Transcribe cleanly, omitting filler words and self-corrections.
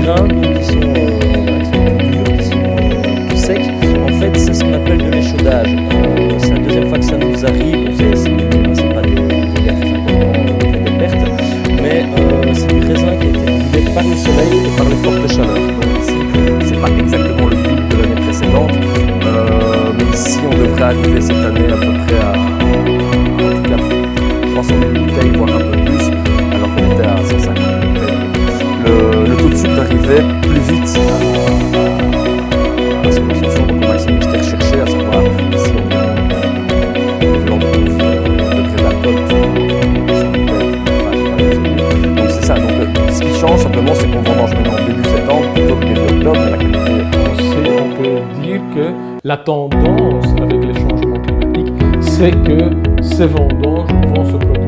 grains donc, qui sont plus durs, qui sont plus secs. En fait, c'est ce qu'on appelle de l'échaudage. C'est la deuxième fois que ça nous arrive. Bon, c'est pas des dégâts très importants, des pertes, mais c'est du raisin qui a été brûlé par le soleil et par les fortes chaleurs. Donc ici, c'est pas exactement le double de l'année précédente, mais ici, on devrait arriver cette année à peu près à en tout cas 300 000 bouteilles, voire un peu plus, alors qu'on était à 150 000 bouteilles. Le taux de sucre arrivait plus vite à son ascension, donc au maximum ce qui est recherché, à savoir si on est en degré d'alcool. Donc c'est ça, donc ce qui change simplement c'est qu'on vendange maintenant début septembre plutôt que début octobre, mais la qualité On peut dire que la tendance avec les changements climatiques, c'est que ces vendanges vont se produire